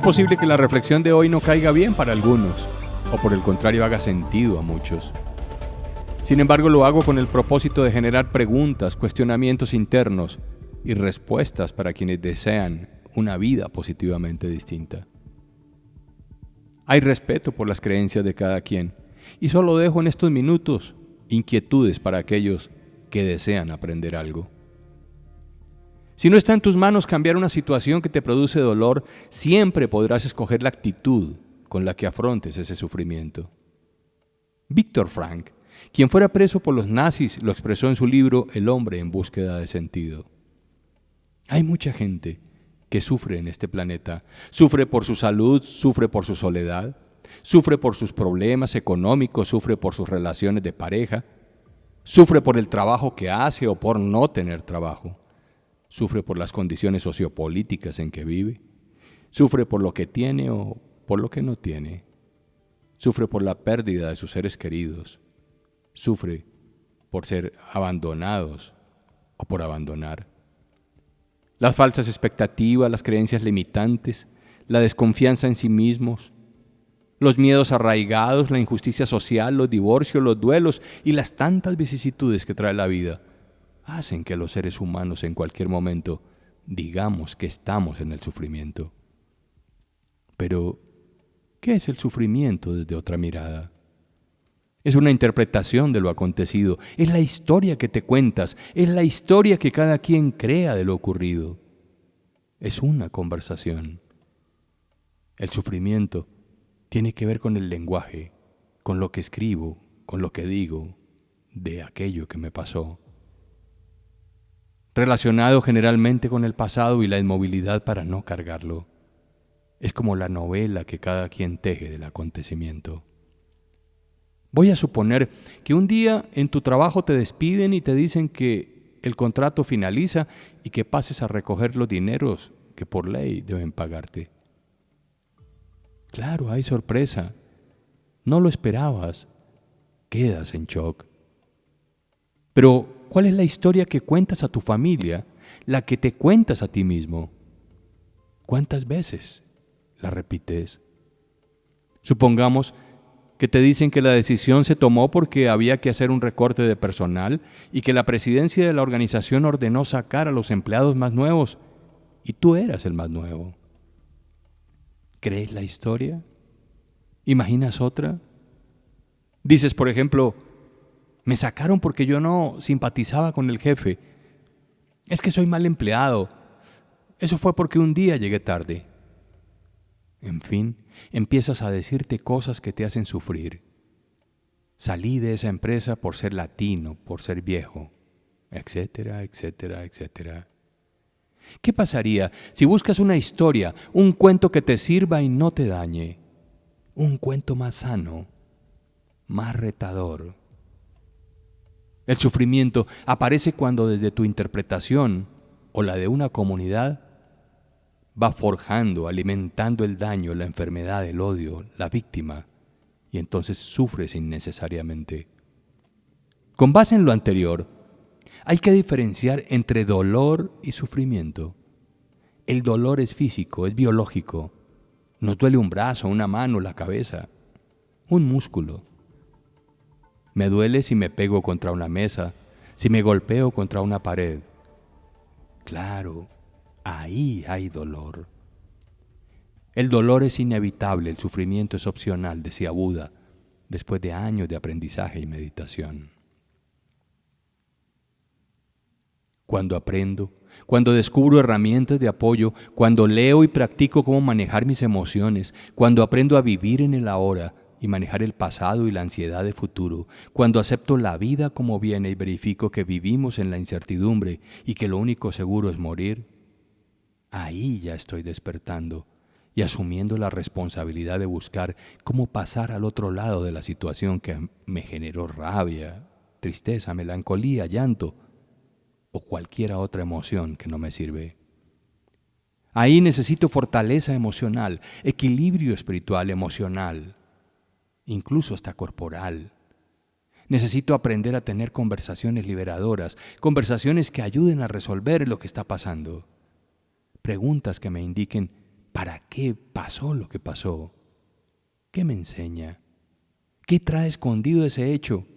posible que la reflexión de hoy no caiga bien para algunos, o por el contrario haga sentido a muchos. Sin embargo, lo hago con el propósito de generar preguntas, cuestionamientos internos y respuestas para quienes desean una vida positivamente distinta. Hay respeto por las creencias de cada quien, y solo dejo en estos minutos inquietudes para aquellos que desean aprender algo. Si no está en tus manos cambiar una situación que te produce dolor, siempre podrás escoger la actitud con la que afrontes ese sufrimiento. Viktor Frankl, quien fuera preso por los nazis, lo expresó en su libro El hombre en búsqueda de sentido. Hay mucha gente que sufre en este planeta. Sufre por su salud, sufre por su soledad, sufre por sus problemas económicos, sufre por sus relaciones de pareja, sufre por el trabajo que hace o por no tener trabajo. Sufre por las condiciones sociopolíticas en que vive, sufre por lo que tiene o por lo que no tiene, sufre por la pérdida de sus seres queridos, sufre por ser abandonados o por abandonar. Las falsas expectativas, las creencias limitantes, la desconfianza en sí mismos, los miedos arraigados, la injusticia social, los divorcios, los duelos y las tantas vicisitudes que trae la vida hacen que los seres humanos en cualquier momento digamos que estamos en el sufrimiento. Pero, ¿qué es el sufrimiento desde otra mirada? Es una interpretación de lo acontecido, es la historia que te cuentas, es la historia que cada quien crea de lo ocurrido. Es una conversación. El sufrimiento tiene que ver con el lenguaje, con lo que escribo, con lo que digo, de aquello que me pasó. Relacionado generalmente con el pasado y la inmovilidad para no cargarlo. Es como la novela que cada quien teje del acontecimiento. Voy a suponer que un día en tu trabajo te despiden y te dicen que el contrato finaliza y que pases a recoger los dineros que por ley deben pagarte. Claro, hay sorpresa. No lo esperabas. Quedas en shock. Pero, ¿cuál es la historia que cuentas a tu familia, la que te cuentas a ti mismo? ¿Cuántas veces la repites? Supongamos que te dicen que la decisión se tomó porque había que hacer un recorte de personal y que la presidencia de la organización ordenó sacar a los empleados más nuevos y tú eras el más nuevo. ¿Crees la historia? ¿Imaginas otra? Dices, por ejemplo, me sacaron porque yo no simpatizaba con el jefe. Es que soy mal empleado. Eso fue porque un día llegué tarde. En fin, empiezas a decirte cosas que te hacen sufrir. Salí de esa empresa por ser latino, por ser viejo, etcétera, etcétera, etcétera. ¿Qué pasaría si buscas una historia, un cuento que te sirva y no te dañe? Un cuento más sano, más retador. El sufrimiento aparece cuando desde tu interpretación o la de una comunidad va forjando, alimentando el daño, la enfermedad, el odio, la víctima, y entonces sufres innecesariamente. Con base en lo anterior, hay que diferenciar entre dolor y sufrimiento. El dolor es físico, es biológico. Nos duele un brazo, una mano, la cabeza, un músculo. Me duele si me pego contra una mesa, si me golpeo contra una pared. Claro, ahí hay dolor. El dolor es inevitable, el sufrimiento es opcional, decía Buda, después de años de aprendizaje y meditación. Cuando aprendo, cuando descubro herramientas de apoyo, cuando leo y practico cómo manejar mis emociones, cuando aprendo a vivir en el ahora y manejar el pasado y la ansiedad de futuro, cuando acepto la vida como viene y verifico que vivimos en la incertidumbre y que lo único seguro es morir, ahí ya estoy despertando y asumiendo la responsabilidad de buscar cómo pasar al otro lado de la situación que me generó rabia, tristeza, melancolía, llanto o cualquier otra emoción que no me sirve. Ahí necesito fortaleza emocional, equilibrio espiritual, emocional, incluso hasta corporal. Necesito aprender a tener conversaciones liberadoras, conversaciones que ayuden a resolver lo que está pasando. Preguntas que me indiquen ¿Para qué pasó lo que pasó? ¿Qué me enseña? ¿Qué trae escondido ese hecho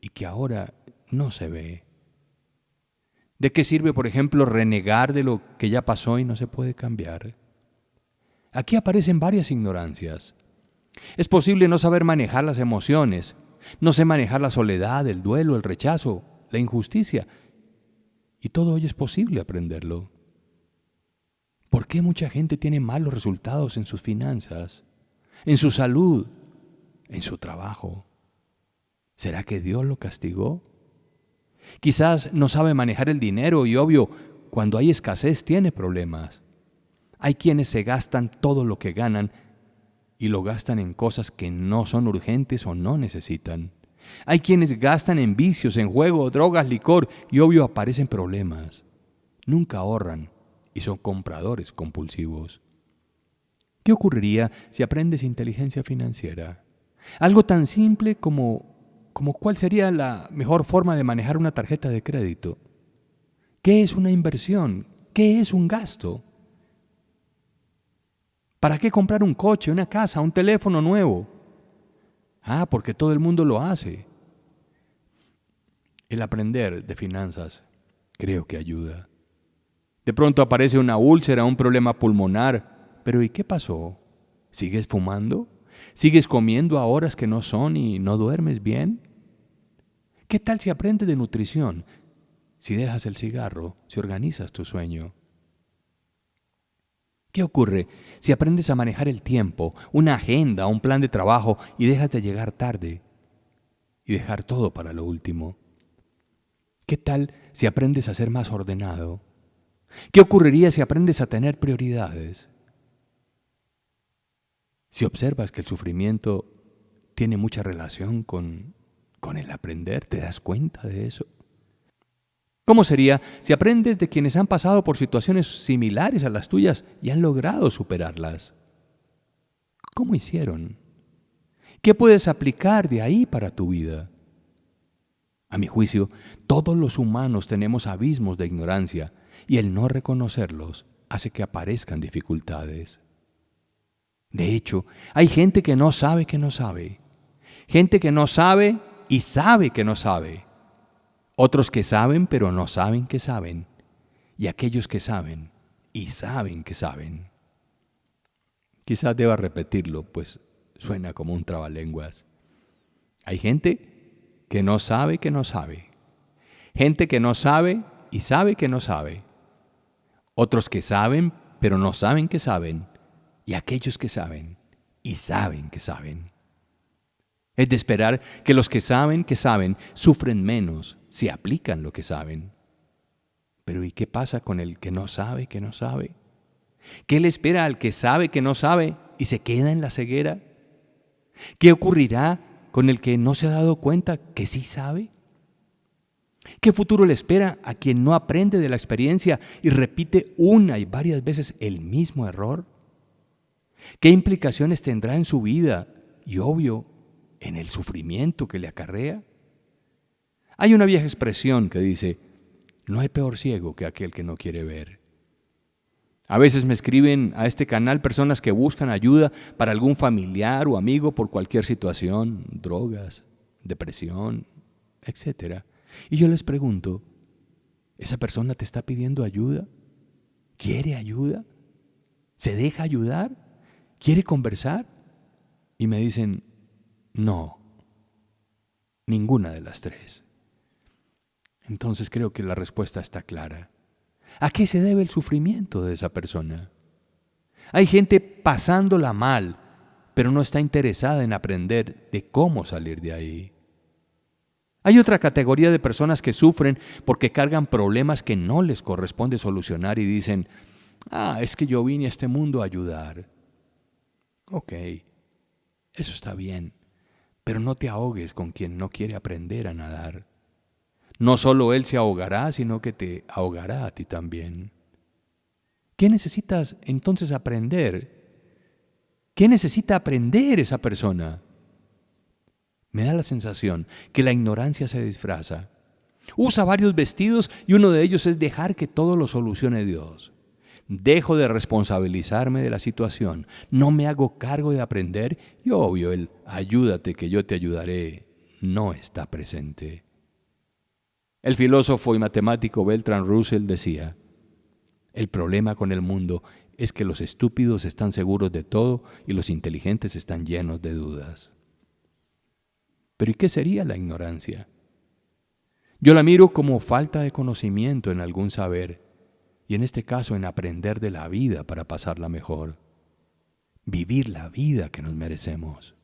y que ahora no se ve? ¿De qué sirve, por ejemplo, renegar de lo que ya pasó y no se puede cambiar? Aquí aparecen varias ignorancias. Es posible no saber manejar las emociones, no sé manejar la soledad, el duelo, el rechazo, la injusticia. Y todo ello es posible aprenderlo. ¿Por qué mucha gente tiene malos resultados en sus finanzas, en su salud, en su trabajo? ¿Será que Dios lo castigó? Quizás no sabe manejar el dinero y obvio, cuando hay escasez tiene problemas. Hay quienes se gastan todo lo que ganan y lo gastan en cosas que no son urgentes o no necesitan. Hay quienes gastan en vicios, en juego, drogas, licor y obvio aparecen problemas. Nunca ahorran y son compradores compulsivos. ¿Qué ocurriría si aprendes inteligencia financiera? Algo tan simple como cuál sería la mejor forma de manejar una tarjeta de crédito. ¿Qué es una inversión? ¿Qué es un gasto? ¿Para qué comprar un coche, una casa, un teléfono nuevo? Porque todo el mundo lo hace. El aprender de finanzas creo que ayuda. De pronto aparece una úlcera, un problema pulmonar. Pero ¿y qué pasó? ¿Sigues fumando? ¿Sigues comiendo a horas que no son y no duermes bien? ¿Qué tal si aprendes de nutrición? Si dejas el cigarro, si organizas tu sueño. ¿Qué ocurre si aprendes a manejar el tiempo, una agenda, un plan de trabajo y dejas de llegar tarde y dejar todo para lo último? ¿Qué tal si aprendes a ser más ordenado? ¿Qué ocurriría si aprendes a tener prioridades? Si observas que el sufrimiento tiene mucha relación con el aprender, ¿te das cuenta de eso? ¿Cómo sería si aprendes de quienes han pasado por situaciones similares a las tuyas y han logrado superarlas? ¿Cómo hicieron? ¿Qué puedes aplicar de ahí para tu vida? A mi juicio, todos los humanos tenemos abismos de ignorancia y el no reconocerlos hace que aparezcan dificultades. De hecho, hay gente que no sabe que no sabe. Gente que no sabe y sabe que no sabe. Otros que saben pero no saben que saben. Y aquellos que saben y saben que saben. Quizás deba repetirlo, pues suena como un trabalenguas. Hay gente que no sabe que no sabe. Gente que no sabe y sabe que no sabe. Otros que saben pero no saben que saben. Y aquellos que saben y saben que saben. Es de esperar que los que saben sufren menos si aplican lo que saben. Pero ¿y qué pasa con el que no sabe que no sabe? ¿Qué le espera al que sabe que no sabe y se queda en la ceguera? ¿Qué ocurrirá con el que no se ha dado cuenta que sí sabe? ¿Qué futuro le espera a quien no aprende de la experiencia y repite una y varias veces el mismo error? ¿Qué implicaciones tendrá en su vida y, obvio, en el sufrimiento que le acarrea? Hay una vieja expresión que dice, no hay peor ciego que aquel que no quiere ver. A veces me escriben a este canal personas que buscan ayuda para algún familiar o amigo por cualquier situación, drogas, depresión, etc. Y yo les pregunto, ¿esa persona te está pidiendo ayuda? ¿Quiere ayuda? ¿Se deja ayudar? ¿Quiere conversar? Y me dicen, no, ninguna de las tres. Entonces creo que la respuesta está clara. ¿A qué se debe el sufrimiento de esa persona? Hay gente pasándola mal, pero no está interesada en aprender de cómo salir de ahí. Hay otra categoría de personas que sufren porque cargan problemas que no les corresponde solucionar y dicen, es que yo vine a este mundo a ayudar. Ok, eso está bien, pero no te ahogues con quien no quiere aprender a nadar. No solo él se ahogará, sino que te ahogará a ti también. ¿Qué necesitas entonces aprender? ¿Qué necesita aprender esa persona? Me da la sensación que la ignorancia se disfraza. Usa varios vestidos y uno de ellos es dejar que todo lo solucione Dios. dejo de responsabilizarme de la situación, no me hago cargo de aprender y obvio el ayúdate que yo te ayudaré no está presente. El filósofo y matemático Bertrand Russell decía, el problema con el mundo es que los estúpidos están seguros de todo y los inteligentes están llenos de dudas. ¿Pero y qué sería la ignorancia? Yo la miro como falta de conocimiento en algún saber, y en este caso en aprender de la vida para pasarla mejor. Vivir la vida que nos merecemos.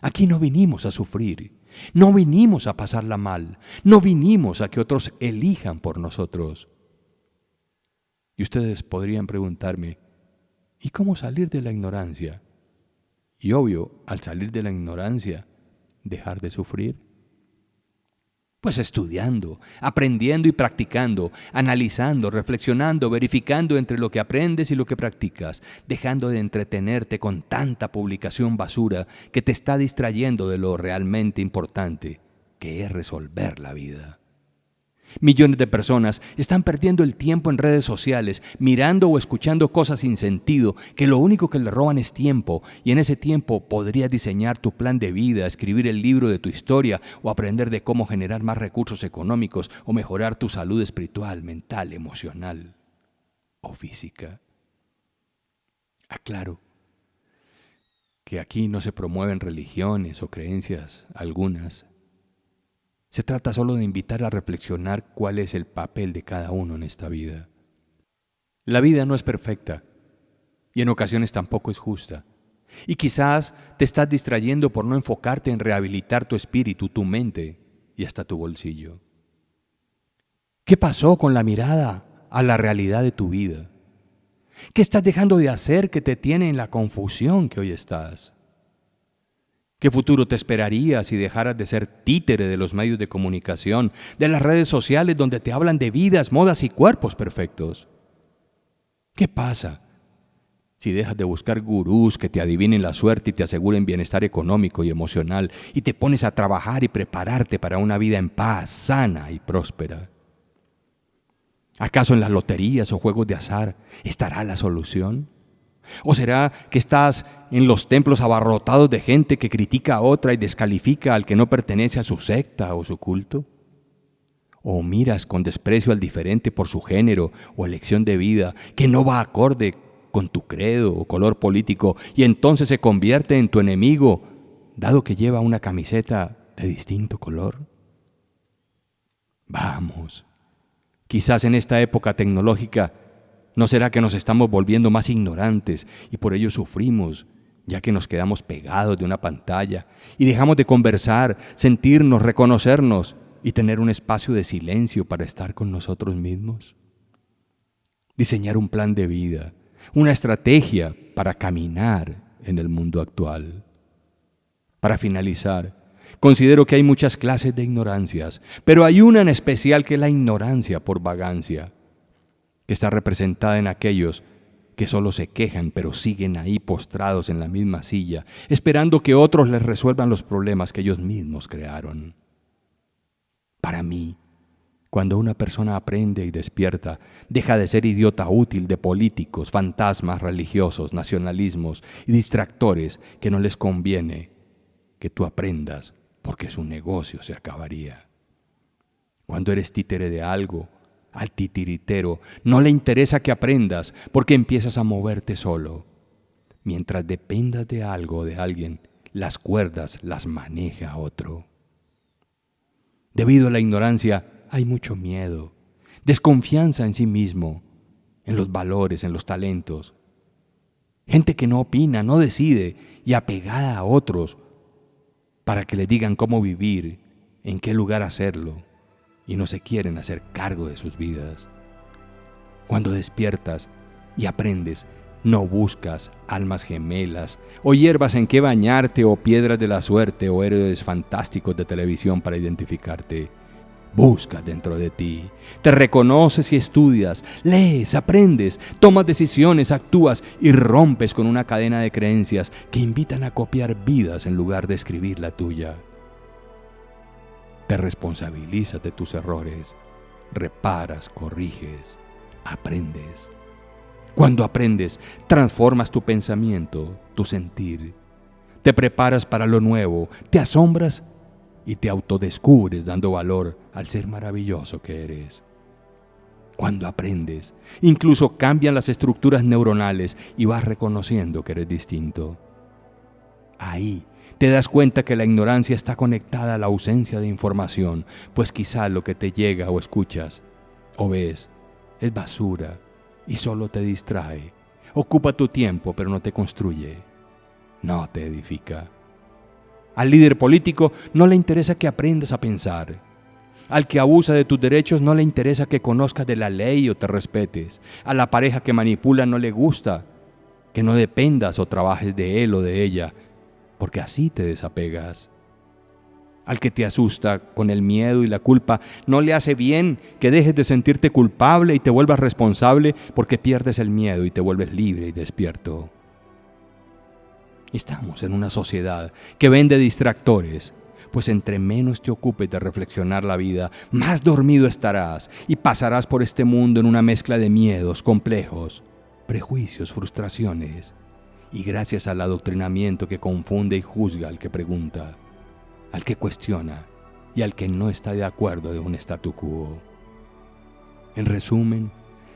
Aquí no vinimos a sufrir, no vinimos a pasarla mal, no vinimos a que otros elijan por nosotros. Y ustedes podrían preguntarme, ¿y cómo salir de la ignorancia? Y obvio, al salir de la ignorancia, dejar de sufrir. Pues estudiando, aprendiendo y practicando, analizando, reflexionando, verificando entre lo que aprendes y lo que practicas, dejando de entretenerte con tanta publicación basura que te está distrayendo de lo realmente importante, que es resolver la vida. Millones de personas están perdiendo el tiempo en redes sociales, mirando o escuchando cosas sin sentido, que lo único que le roban es tiempo, y en ese tiempo podrías diseñar tu plan de vida, escribir el libro de tu historia o aprender de cómo generar más recursos económicos o mejorar tu salud espiritual, mental, emocional o física. Aclaro que aquí no se promueven religiones o creencias algunas. Se trata solo de invitar a reflexionar cuál es el papel de cada uno en esta vida. La vida no es perfecta y en ocasiones tampoco es justa. Y quizás te estás distrayendo por no enfocarte en rehabilitar tu espíritu, tu mente y hasta tu bolsillo. ¿Qué pasó con la mirada a la realidad de tu vida? ¿Qué estás dejando de hacer que te tiene en la confusión que hoy estás? ¿Qué futuro te esperaría si dejaras de ser títere de los medios de comunicación, de las redes sociales donde te hablan de vidas, modas y cuerpos perfectos? ¿Qué pasa si dejas de buscar gurús que te adivinen la suerte y te aseguren bienestar económico y emocional y te pones a trabajar y prepararte para una vida en paz, sana y próspera? ¿Acaso en las loterías o juegos de azar estará la solución? ¿O será que estás en los templos abarrotados de gente que critica a otra y descalifica al que no pertenece a su secta o su culto? ¿O miras con desprecio al diferente por su género o elección de vida que no va acorde con tu credo o color político y entonces se convierte en tu enemigo, dado que lleva una camiseta de distinto color? Vamos, quizás en esta época tecnológica, ¿no será que nos estamos volviendo más ignorantes y por ello sufrimos, ya que nos quedamos pegados de una pantalla y dejamos de conversar, sentirnos, reconocernos y tener un espacio de silencio para estar con nosotros mismos? Diseñar un plan de vida, una estrategia para caminar en el mundo actual. Para finalizar, considero que hay muchas clases de ignorancias, pero hay una en especial que es la ignorancia por vagancia, que está representada en aquellos que solo se quejan pero siguen ahí postrados en la misma silla, esperando que otros les resuelvan los problemas que ellos mismos crearon. Para mí, cuando una persona aprende y despierta, deja de ser idiota útil de políticos, fantasmas religiosos, nacionalismos y distractores que no les conviene que tú aprendas porque su negocio se acabaría. Cuando eres títere de algo, al titiritero no le interesa que aprendas porque empiezas a moverte solo. Mientras dependas de algo o de alguien, las cuerdas las maneja otro. Debido a la ignorancia hay mucho miedo, desconfianza en sí mismo, en los valores, en los talentos. Gente que no opina, no decide y apegada a otros para que le digan cómo vivir, en qué lugar hacerlo. Y no se quieren hacer cargo de sus vidas. Cuando despiertas y aprendes, no buscas almas gemelas o hierbas en que bañarte o piedras de la suerte o héroes fantásticos de televisión para identificarte. Buscas dentro de ti, te reconoces y estudias, lees, aprendes, tomas decisiones, actúas y rompes con una cadena de creencias que invitan a copiar vidas en lugar de escribir la tuya. Te responsabilizas de tus errores, reparas, corriges, aprendes. Cuando aprendes, transformas tu pensamiento, tu sentir. Te preparas para lo nuevo, te asombras y te autodescubres dando valor al ser maravilloso que eres. Cuando aprendes, incluso cambian las estructuras neuronales y vas reconociendo que eres distinto. Ahí te das cuenta que la ignorancia está conectada a la ausencia de información, pues quizá lo que te llega o escuchas o ves es basura y solo te distrae. Ocupa tu tiempo, pero no te construye, no te edifica. Al líder político no le interesa que aprendas a pensar. Al que abusa de tus derechos no le interesa que conozcas de la ley o te respetes. A la pareja que manipula no le gusta que no dependas o trabajes de él o de ella, porque así te desapegas. Al que te asusta con el miedo y la culpa no le hace bien que dejes de sentirte culpable y te vuelvas responsable, porque pierdes el miedo y te vuelves libre y despierto. Estamos en una sociedad que vende distractores, pues entre menos te ocupes de reflexionar la vida, más dormido estarás y pasarás por este mundo en una mezcla de miedos, complejos, prejuicios, frustraciones, y gracias al adoctrinamiento que confunde y juzga al que pregunta, al que cuestiona y al que no está de acuerdo de un statu quo. En resumen,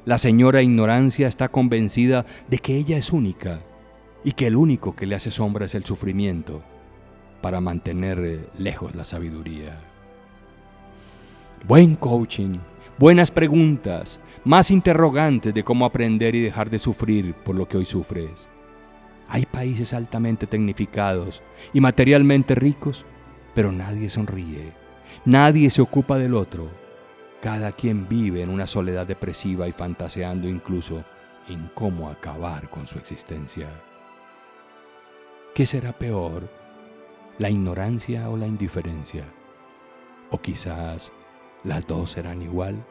la señora Ignorancia está convencida de que ella es única y que el único que le hace sombra es el sufrimiento, para mantener lejos la sabiduría. Buen coaching, buenas preguntas, más interrogantes de cómo aprender y dejar de sufrir por lo que hoy sufres. Hay países altamente tecnificados y materialmente ricos, pero nadie sonríe, nadie se ocupa del otro. Cada quien vive en una soledad depresiva y fantaseando incluso en cómo acabar con su existencia. ¿Qué será peor? ¿La ignorancia o la indiferencia? ¿O quizás las dos serán igual?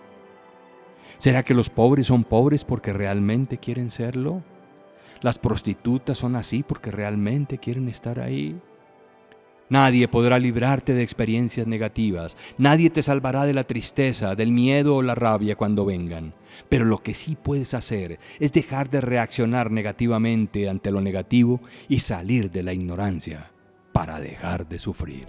¿Será que los pobres son pobres porque realmente quieren serlo? ¿Las prostitutas son así porque realmente quieren estar ahí? Nadie podrá librarte de experiencias negativas. Nadie te salvará de la tristeza, del miedo o la rabia cuando vengan. Pero lo que sí puedes hacer es dejar de reaccionar negativamente ante lo negativo y salir de la ignorancia para dejar de sufrir.